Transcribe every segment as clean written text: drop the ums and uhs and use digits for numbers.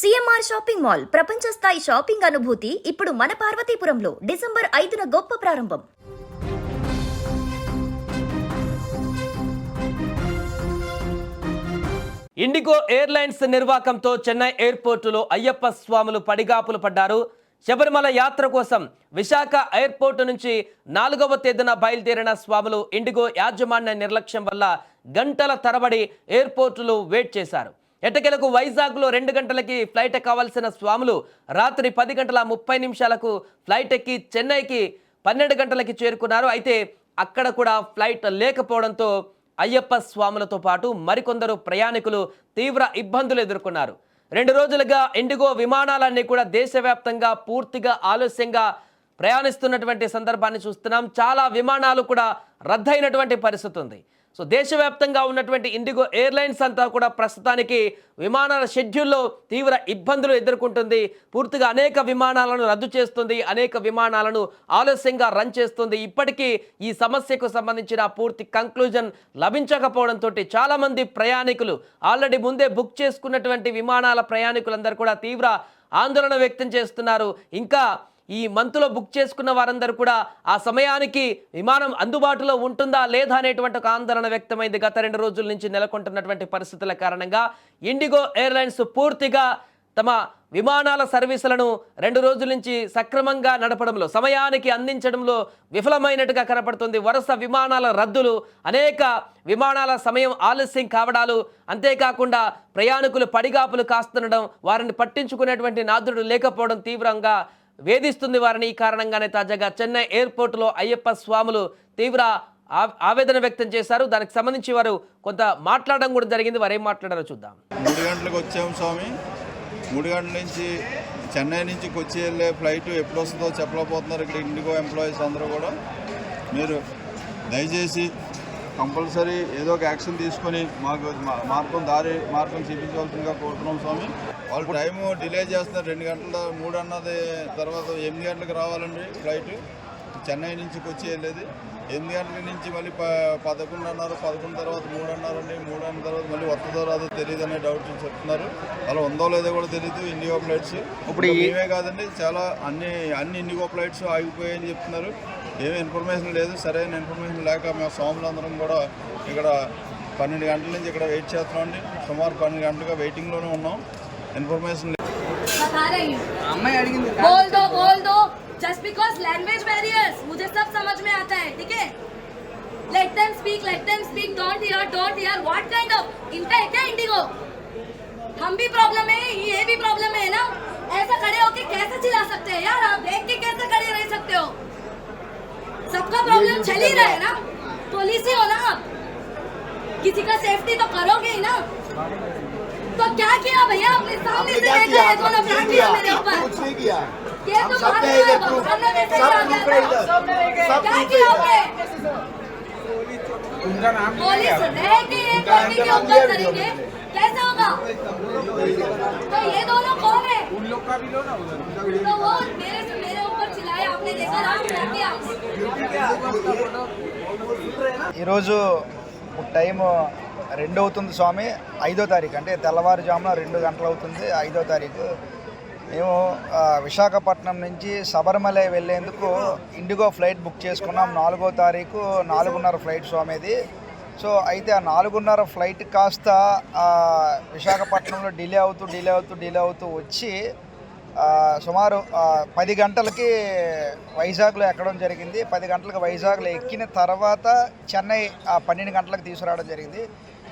CMR shopping mall ప్రపంచ స్థాయి shopping అనుభూతి ఇప్పుడు మన పార్వతీపురంలో డిసెంబర్ 5న గొప్ప ప్రారంభం. ఇండిగో ఎయిర్లైన్స్ నిర్వాకంతో చెన్నై ఎయిర్పోర్టులో అయ్యప్ప స్వాములు పడిగాపులు పడ్డారు. శబరిమల యాత్ర కోసం విశాఖ ఎయిర్పోర్టు నుంచి 4వ తేదీన బయలుదేరిన స్వాములు ఇండిగో యాజమాన్య నిర్లక్ష్యం వల్ల గంటల తరబడి ఎయిర్పోర్టులో వెయిట్ చేశారు. ఎట్టకేలకు వైజాగ్లో 2 గంటలకి ఫ్లైట్ ఎక్కవలసిన స్వాములు రాత్రి 10:30 ఫ్లైట్ ఎక్కి చెన్నైకి 12 గంటలకి చేరుకున్నారు. అయితే అక్కడ కూడా ఫ్లైట్ లేకపోవడంతో అయ్యప్ప స్వాములతో పాటు మరికొందరు ప్రయాణికులు తీవ్ర ఇబ్బందులు ఎదుర్కొన్నారు. 2 రోజులుగా ఇండిగో విమానాలన్నీ కూడా దేశవ్యాప్తంగా పూర్తిగా ఆలస్యంగా ప్రయాణిస్తున్నటువంటి సందర్భాన్ని చూస్తున్నాం. చాలా విమానాలు కూడా రద్దయినటువంటి పరిస్థితి ఉంది. సో దేశవ్యాప్తంగా ఉన్నటువంటి ఇండిగో ఎయిర్లైన్స్ అంతా కూడా ప్రస్తుతానికి విమానాల షెడ్యూల్లో తీవ్ర ఇబ్బందులు ఎదుర్కొంటుంది. పూర్తిగా అనేక విమానాలను రద్దు చేస్తుంది, అనేక విమానాలను ఆలస్యంగా రన్ చేస్తుంది. ఇప్పటికీ ఈ సమస్యకు సంబంధించిన పూర్తి కంక్లూజన్ లభించకపోవడంతో చాలామంది ప్రయాణికులు ఆల్రెడీ ముందే బుక్ చేసుకున్నటువంటి విమానాల ప్రయాణికులందరూ కూడా తీవ్ర ఆందోళన వ్యక్తం చేస్తున్నారు. ఇంకా ఈ మంత్లో బుక్ చేసుకున్న వారందరూ కూడా ఆ సమయానికి విమానం అందుబాటులో ఉంటుందా లేదా అనేటువంటి ఒక ఆందోళన వ్యక్తమైంది. గత 2 రోజుల నుంచి నెలకొంటున్నటువంటి పరిస్థితుల కారణంగా ఇండిగో ఎయిర్లైన్స్ పూర్తిగా తమ విమానాల సర్వీసులను 2 రోజుల నుంచి సక్రమంగా నడపడంలో, సమయానికి అందించడంలో విఫలమైనట్టుగా కనపడుతుంది. వరుస విమానాల రద్దులు, అనేక విమానాల సమయం ఆలస్యం కావడాలు, అంతేకాకుండా ప్రయాణికులు పడిగాపులు కాస్తుండడం, వారిని పట్టించుకునేటువంటి నాదుడు లేకపోవడం తీవ్రంగా వేధిస్తుంది వారిని. ఈ కారణంగానే తాజాగా చెన్నై ఎయిర్పోర్టులో అయ్యప్ప స్వాములు తీవ్ర ఆవేదన వ్యక్తం చేశారు. దానికి సంబంధించి వారు కొంత మాట్లాడడం కూడా జరిగింది. వారు ఏం మాట్లాడారో చూద్దాం. 3 గంటలకు వచ్చాము స్వామి. 3 గంటల నుంచి చెన్నై నుంచి కొచ్చి వెళ్ళే ఫ్లైట్ ఎప్పుడు వస్తుందో చెప్పలేకపోతున్నారు ఇక్కడ ఇండిగో ఎంప్లాయీస్ అందరూ కూడా. మీరు దయచేసి కంపల్సరీ ఏదో ఒక యాక్షన్ తీసుకొని మాకు మార్గం చూపించవలసిందిగా కోరుతున్నాం స్వామి. వాళ్ళు టైము డిలే చేస్తున్నారు. 2 గంటల 3 అన్నది తర్వాత 8 గంటలకు రావాలండి ఫ్లైట్. చెన్నై నుంచి కొచ్చి వెళ్ళేది 8 గంటల నుంచి మళ్ళీ 11 అన్నారు, 11 తర్వాత 3 అన్నారండి. 3 అన్న తర్వాత మళ్ళీ వస్తుందో రాదో తెలియదు అనే డౌట్ చెప్తున్నారు. అలా ఉందో లేదో కూడా తెలియదు. ఇండిగో ఫ్లైట్స్ ఇప్పుడు ఏమే కాదండి, చాలా అన్ని ఇండిగో ఫ్లైట్స్ ఆగిపోయాయని చెప్తున్నారు. ఏమీ ఇన్ఫర్మేషన్ లేదు. సరైన ఇన్ఫర్మేషన్ లేక మేము స్వాములందరం కూడా ఇక్కడ 12 గంటల నుంచి ఇక్కడ వెయిట్ చేస్తున్నామండి. సుమారు 12 గంటలుగా వెయిటింగ్లోనే ఉన్నాం. इन्फॉर्मेशन बता रही हूँ। बोल दो जस्ट बिकॉज लैंग्वेज बैरियर्स मुझे सब समझ में आता है, ठीक है? Let them speak don't hear what kind of इनका है क्या इंडिगो? हम भी प्रॉब्लम है, ये भी प्रॉब्लम है ना. ऐसा खड़े होके कैसे चिल्ला सकते हैं यार? आप देख के कैसे खड़े रह सकते हो? सबका प्रॉब्लम चल ही रहा है ना. पुलिस ही हो ना आप, किसी का सेफ्टी तो करोगे ही ना. तो क्या किया भैया? अपने सामने से लेके आए तो ना क्या किया मेरे ऊपर? कुछ नहीं किया. ये तो मार रहे हो. सामने से आ गया. क्या किया आपने? उनका नाम पुलिस रह के ये कॉपी के ऊपर करेंगे कैसे होगा? तो ये दोनों कौन है? उन लोग का भी लो ना उधर. तो वो मेरे ऊपर चिल्लाए, आपने देखा ना क्या किया? ఈ రోజు టైం 2 అవుతుంది స్వామి. 5వ తారీఖు అంటే తెల్లవారుజామున 2 గంటలు అవుతుంది. 5వ తారీఖు మేము విశాఖపట్నం నుంచి శబరిమల వెళ్ళేందుకు ఇండిగో ఫ్లైట్ బుక్ చేసుకున్నాం. 4వ తారీఖు 4:30 ఫ్లైట్ స్వామిది. సో అయితే ఆ 4:30 ఫ్లైట్ కాస్త విశాఖపట్నంలో డిలే అవుతూ వచ్చి సుమారు 10 గంటలకి వైజాగ్లో ఎక్కడం జరిగింది. 10 గంటలకు వైజాగ్లో ఎక్కిన తర్వాత చెన్నై 12 గంటలకు తీసుకురావడం జరిగింది.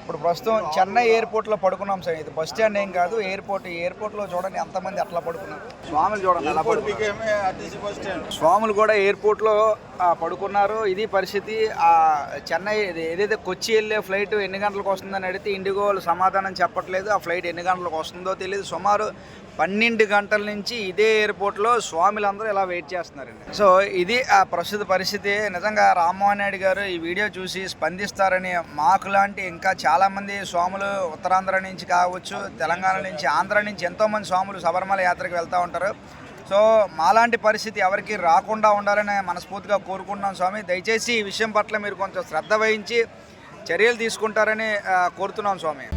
ఇప్పుడు ప్రస్తుతం చెన్నై ఎయిర్పోర్ట్లో పడుకున్నాం సార్. ఇది బస్ స్టాండ్ ఏం కాదు, ఎయిర్పోర్ట్లో చూడండి ఎంతమంది అట్లా పడుకున్నారు. స్వాములు చూడండి అలా పడుకున్నారు. స్వాములు కూడా ఎయిర్పోర్ట్లో పడుకున్నారు. ఇది పరిస్థితి. చెన్నై ఏదైతే కొచ్చి వెళ్ళే ఫ్లైట్ ఎన్ని గంటలకు వస్తుందని అడిగితే ఇండిగో వాళ్ళు సమాధానం చెప్పట్లేదు. ఆ ఫ్లైట్ ఎన్ని గంటలకు వస్తుందో తెలియదు. సుమారు 12 గంటల నుంచి ఇదే ఎయిర్పోర్ట్లో స్వాములందరూ ఇలా వెయిట్ చేస్తున్నారండి. సో ఇది ఆ ప్రస్తుత పరిస్థితి. నిజంగా రామ్మోహన్ నాయుడు గారు ఈ వీడియో చూసి స్పందిస్తారని, మాకు లాంటి ఇంకా చాలామంది స్వాములు ఉత్తరాంధ్ర నుంచి కావచ్చు, తెలంగాణ నుంచి, ఆంధ్ర నుంచి ఎంతోమంది స్వాములు శబరిమల యాత్రకు వెళ్తూ ఉంటారు. సో మాలాంటి పరిస్థితి ఎవరికి రాకుండా ఉండాలని మనస్ఫూర్తిగా కోరుకుంటున్నాం స్వామి. దయచేసి ఈ విషయం పట్ల మీరు కొంచెం శ్రద్ధ వహించి చర్యలు తీసుకుంటారని కోరుతున్నాం స్వామి.